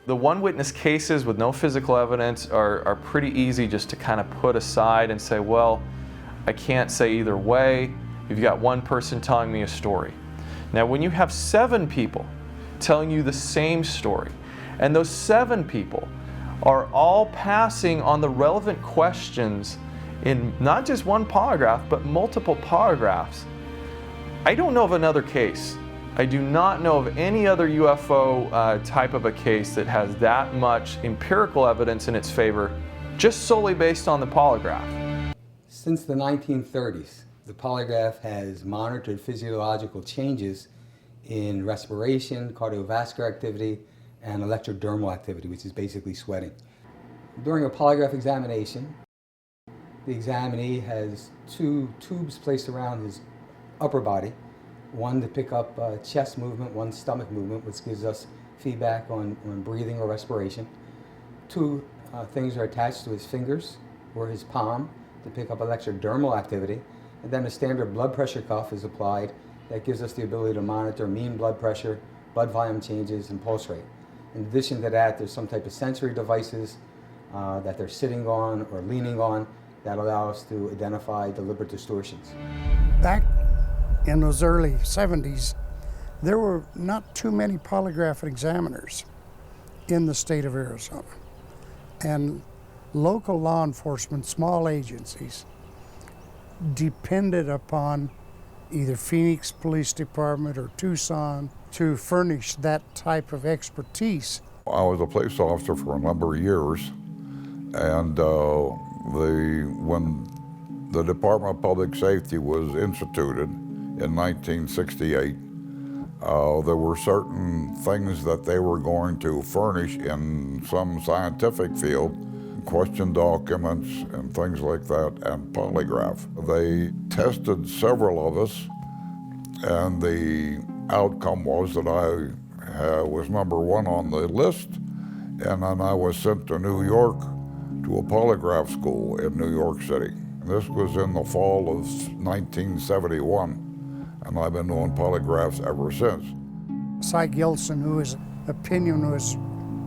The one witness cases with no physical evidence are pretty easy just to kind of put aside and say, well, I can't say either way. You've got one person telling me a story. Now, when you have 7 people telling you the same story, and those 7 people are all passing on the relevant questions in not just one polygraph, but multiple polygraphs, I don't know of another case. I do not know of any other UFO type of a case that has that much empirical evidence in its favor, just solely based on the polygraph. Since the 1930s, the polygraph has monitored physiological changes in respiration, cardiovascular activity, and electrodermal activity, which is basically sweating. During a polygraph examination, the examinee has 2 tubes placed around his upper body, one to pick up chest movement, one stomach movement, which gives us feedback on breathing or respiration. 2 things are attached to his fingers or his palm to pick up electrodermal activity, and then a standard blood pressure cuff is applied that gives us the ability to monitor mean blood pressure, blood volume changes, and pulse rate. In addition to that, there's some type of sensory devices that they're sitting on or leaning on that allow us to identify deliberate distortions. Back in those early 70s, there were not too many polygraph examiners in the state of Arizona. And local law enforcement, small agencies, depended upon either Phoenix Police Department or Tucson to furnish that type of expertise. I was a police officer for a number of years, and when the Department of Public Safety was instituted in 1968, there were certain things that they were going to furnish in some scientific field, question documents and things like that, and polygraph. They tested several of us, and the outcome was that I was number 1 on the list, and then I was sent to New York to a polygraph school in New York City. This was in the fall of 1971, and I've been doing polygraphs ever since. Cy Gilson, whose opinion was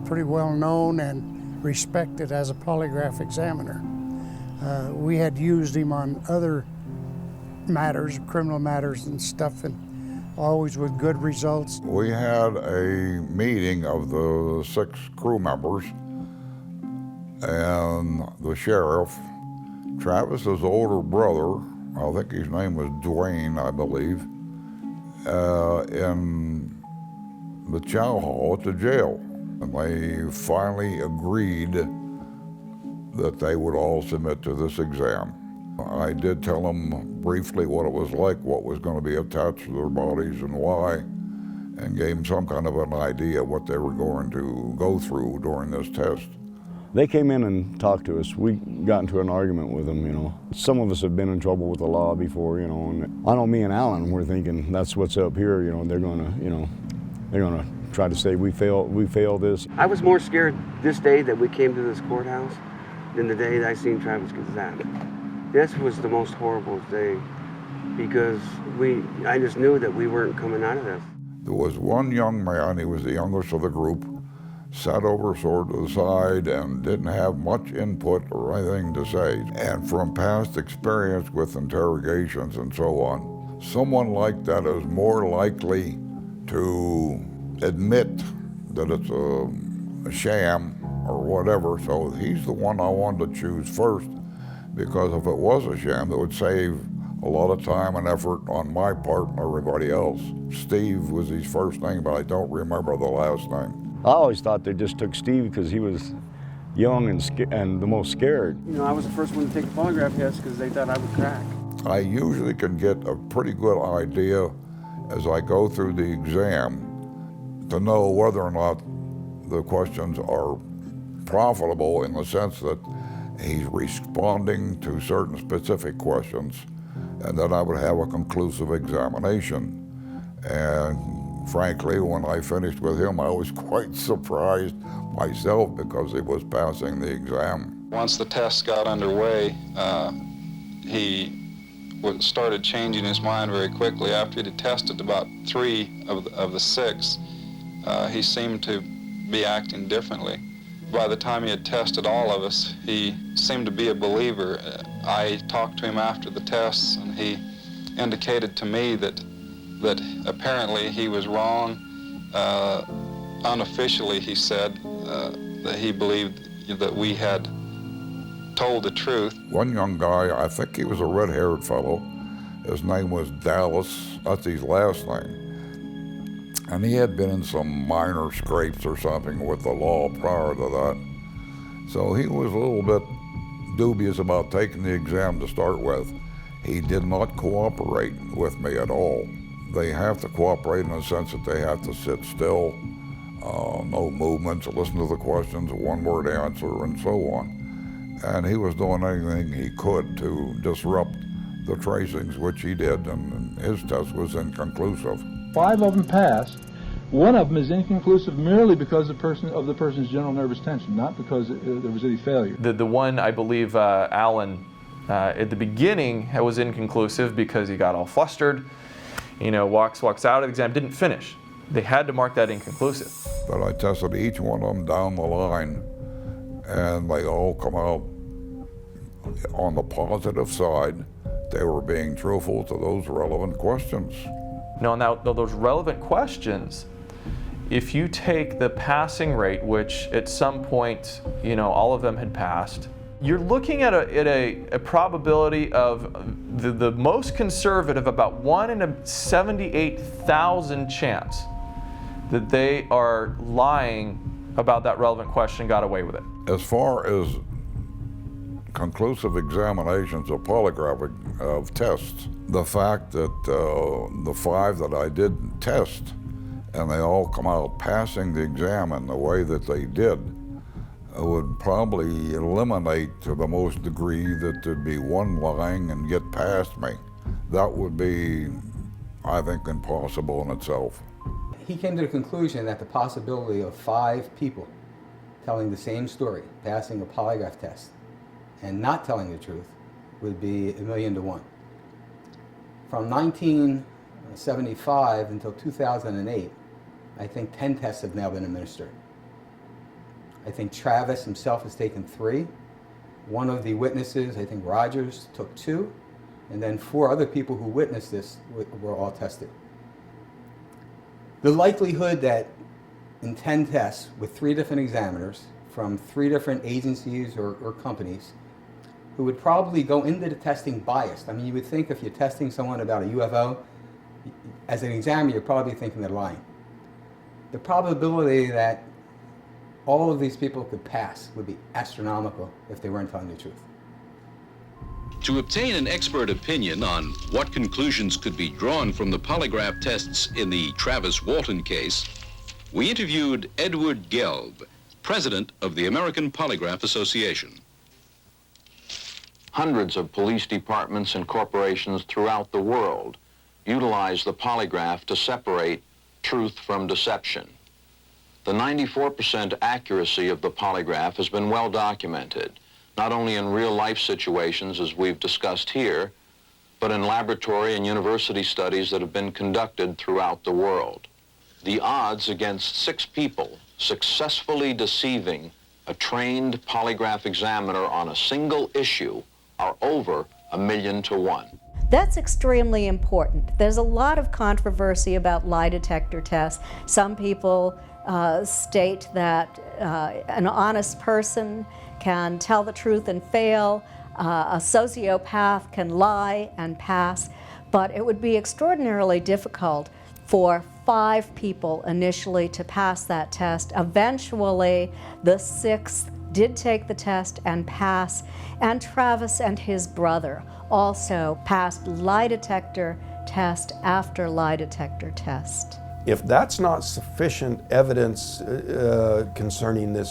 pretty well known and respected as a polygraph examiner. We had used him on other matters, criminal matters and stuff, and always with good results. We had a meeting of the 6 crew members and the sheriff. Travis's older brother, I think his name was Dwayne, I believe, in the chow hall at the jail. And they finally agreed that they would all submit to this exam. I did tell them briefly what it was like, what was going to be attached to their bodies and why, and gave them some kind of an idea what they were going to go through during this test. They came in and talked to us. We got into an argument with them, you know. Some of us have been in trouble with the law before, you know, and I know me and Alan were thinking that's what's up here, you know, they're gonna try to say we failed this. I was more scared this day that we came to this courthouse than the day that I seen Travis get zapped. This was the most horrible day because I just knew that we weren't coming out of this. There was one young man, he was the youngest of the group, sat over sort of to the side and didn't have much input or anything to say. And from past experience with interrogations and so on, someone like that is more likely to admit that it's a sham or whatever. So he's the one I wanted to choose first, because if it was a sham, it would save a lot of time and effort on my part and everybody else. Steve was his first name, but I don't remember the last name. I always thought they just took Steve because he was young and the most scared. You know, I was the first one to take the polygraph test because they thought I would crack. I usually can get a pretty good idea as I go through the exam to know whether or not the questions are profitable in the sense that he's responding to certain specific questions, and then I would have a conclusive examination. And frankly, when I finished with him, I was quite surprised myself because he was passing the exam. Once the test got underway, he started changing his mind very quickly. After he'd tested about 3 of the 6, he seemed to be acting differently. By the time he had tested all of us, he seemed to be a believer. I talked to him after the tests, and he indicated to me that apparently he was wrong. Unofficially, he said that he believed that we had told the truth. One young guy, I think he was a red-haired fellow, his name was Dallas, that's his last name. And he had been in some minor scrapes or something with the law prior to that. So he was a little bit dubious about taking the exam to start with. He did not cooperate with me at all. They have to cooperate in the sense that they have to sit still, no movements, listen to the questions, a one-word answer, and so on. And he was doing anything he could to disrupt the tracings, which he did, and his test was inconclusive. 5 of them passed. One of them is inconclusive merely because of the person's general nervous tension, not because there was any failure. The one, I believe, Alan, at the beginning was inconclusive because he got all flustered, walks out of the exam, didn't finish. They had to mark that inconclusive. But I tested each one of them down the line, and they all come out on the positive side. They were being truthful to those relevant questions. Now those relevant questions, if you take the passing rate, which at some point, all of them had passed, you're looking at a probability of the most conservative, about 1 in a 78,000 chance that they are lying about that relevant question and got away with it. As far as conclusive examinations of polygraphic tests, the fact that the 5 that I did test, and they all come out passing the exam in the way that they did, would probably eliminate to the most degree that there'd be one lying and get past me. That would be, I think, impossible in itself. He came to the conclusion that the possibility of 5 people telling the same story, passing a polygraph test, and not telling the truth would be 1,000,000 to 1. From 1975 until 2008, I think 10 tests have now been administered. I think Travis himself has taken 3. One of the witnesses, I think Rogers, took 2. And then 4 other people who witnessed this were all tested. The likelihood that in 10 tests with 3 different examiners from 3 different agencies or companies who would probably go into the testing biased. I mean, you would think if you're testing someone about a UFO, as an examiner, you're probably thinking they're lying. The probability that all of these people could pass would be astronomical if they weren't telling the truth. To obtain an expert opinion on what conclusions could be drawn from the polygraph tests in the Travis Walton case, we interviewed Edward Gelb, president of the American Polygraph Association. Hundreds of police departments and corporations throughout the world utilize the polygraph to separate truth from deception. The 94% accuracy of the polygraph has been well documented, not only in real-life situations as we've discussed here, but in laboratory and university studies that have been conducted throughout the world. The odds against 6 people successfully deceiving a trained polygraph examiner on a single issue are over 1,000,000 to 1. That's extremely important. There's a lot of controversy about lie detector tests. Some people state that an honest person can tell the truth and fail, a sociopath can lie and pass, but it would be extraordinarily difficult for 5 people initially to pass that test. Eventually, the 6th did take the test and pass, and Travis and his brother also passed lie detector test after lie detector test. If that's not sufficient evidence concerning this